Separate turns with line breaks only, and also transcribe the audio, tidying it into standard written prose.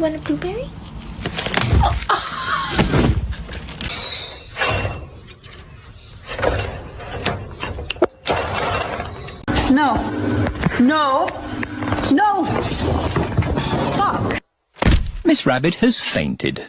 want a blueberry?
No. No. No. Fuck.
Miss Rabbit has fainted.